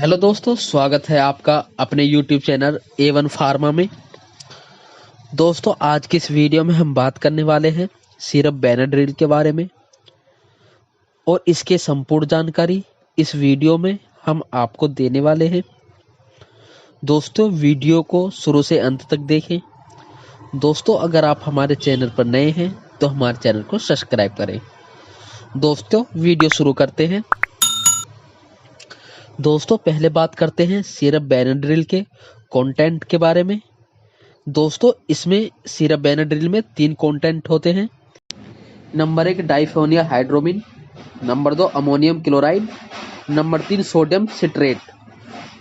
Hello दोस्तों, स्वागत है आपका अपने YouTube चैनल A1 फार्मा में। दोस्तों, आज की इस वीडियो में हम बात करने वाले हैं सिरप बेनाड्रिल के बारे में और इसके संपूर्ण जानकारी इस वीडियो में हम आपको देने वाले हैं। दोस्तों, वीडियो को शुरू से अंत तक देखें। दोस्तों, अगर आप हमारे चैनल पर नए हैं तो हमारे चैनल को सब्सक्राइब करें। दोस्तों, वीडियो शुरू करते हैं। दोस्तों, पहले बात करते हैं सिरप बेनाड्रिल के कंटेंट के बारे में। दोस्तों, इसमें सिरप बेनाड्रिल में 3 कंटेंट होते हैं। नंबर 1 डाइफोनिया हाइड्रोमिन, number 2 ammonium chloride, number 3 sodium citrate.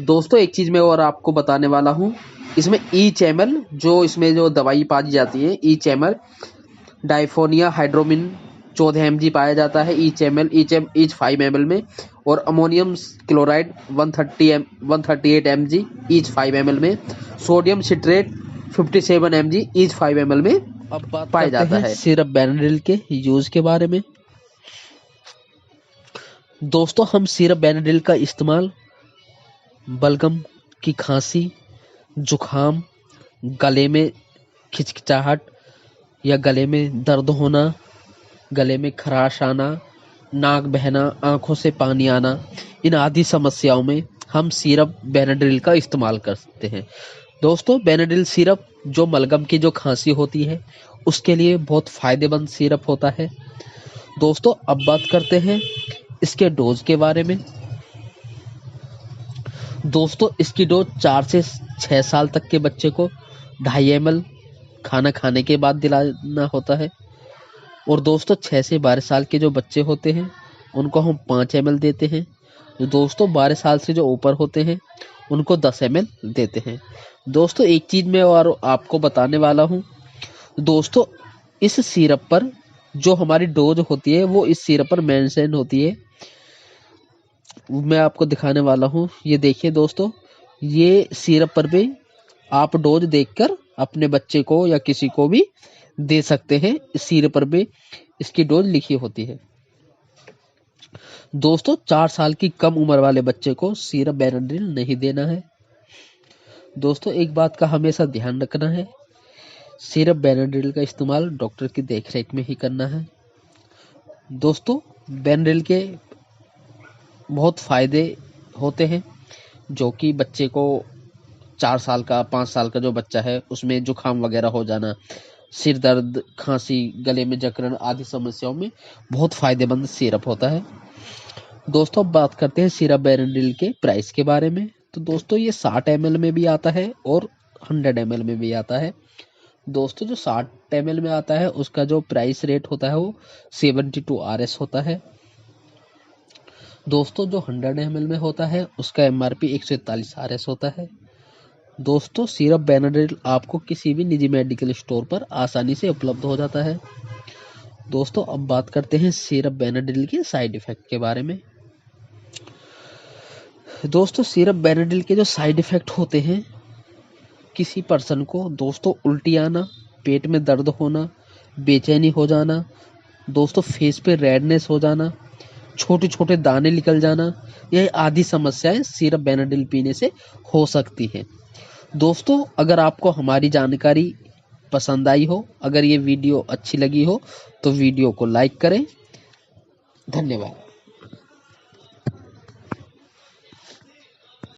दोस्तों, एक चीज मैं और आपको बताने वाला हूँ, इसमें ईच एमएल इसमें जो दवाई पाई जाती है, ईच एमएल डाइफोनिया हाइड्रोमिन 14 mg पाया जाता है ईच 5 ml में, और ammonium chloride 138 mg each 5 ml में, sodium citrate 57 mg each 5 ml में अब बात पाया जाता है। सिरप बेनाड्रिल के यूज के बारे में। दोस्तों, हम सिरप बेनाड्रिल का इस्तेमाल बलगम की खांसी, जुखाम, गले में खिचखिचाहट या गले में दर्द होना, गले में खराश आना, नाक बहना, आंखों से पानी आना, इन आदि समस्याओं में हम सिरप बेनाड्रिल का इस्तेमाल कर सकते हैं। दोस्तों, बेनाड्रिल सिरप जो मलगम की जो खांसी होती है उसके लिए बहुत फायदेमंद सिरप होता है। दोस्तों, अब बात करते हैं इसके डोज के बारे में। दोस्तों, इसकी डोज 4 से 6 साल तक के बच्चे को 2.5 ml खाना खाने के बाद दिलाना होता है, और दोस्तों 6 से 12 साल के जो बच्चे होते हैं उनको हम 5 ml देते हैं। दोस्तों, 12 साल से जो ऊपर होते हैं उनको 10 ml देते हैं। दोस्तों, एक चीज मैं और आपको बताने वाला हूँ। दोस्तों, इस सिरप पर जो हमारी डोज होती है वो इस सिरप पर मेंशन होती है। मैं आपको दिखाने वाला हूँ, ये देखिए दोस्तों, ये सिरप पर भी आप डोज देखकर अपने बच्चे को या किसी को भी दे सकते हैं। इस सिरप पर भी इसकी डोज लिखी होती है। दोस्तों, 4 साल की कम उम्र वाले बच्चे को सिरप बेनाड्रिल नहीं देना है। दोस्तों, एक बात का हमेशा ध्यान रखना है, सिरप बेनाड्रिल का इस्तेमाल डॉक्टर की देखरेख में ही करना है। दोस्तों, बेनाड्रिल के बहुत फायदे होते हैं, जो कि बच्चे को 4 साल का 5 साल का जो बच्चा है उसमें जुकाम वगैरह हो जाना, सिर दर्द, खांसी, गले में जकड़न आदि समस्याओं में बहुत फायदेमंद सिरप होता है। दोस्तों, बात करते हैं सिरप बेनाड्रिल के प्राइस के बारे में। तो दोस्तों, ये 60 ml में भी आता है और 100 ml में भी आता है। दोस्तों, जो 60 ml में आता है उसका जो प्राइस रेट होता है वो 72 RS होता है। दोस्तों, जो 100 ml में होता है उसका MRP 141 RS होता है। दोस्तों, सिरप बेनाड्रिल आपको किसी भी निजी मेडिकल स्टोर पर आसानी से उपलब्ध हो जाता है। दोस्तों, अब बात करते हैं सिरप बेनाड्रिल के साइड इफेक्ट के बारे में। दोस्तों, सिरप बेनाड्रिल के जो साइड इफेक्ट होते हैं, किसी पर्सन को दोस्तों उल्टी आना, पेट में दर्द होना, बेचैनी हो जाना, दोस्तों फेस पे रेडनेस हो जाना, छोटे छोटे दाने निकल जाना, यह आदि समस्याएं सिरप बेनाड्रिल पीने से हो सकती हैं। दोस्तों, अगर आपको हमारी जानकारी पसंद आई हो, अगर ये वीडियो अच्छी लगी हो तो वीडियो को लाइक करें। धन्यवाद।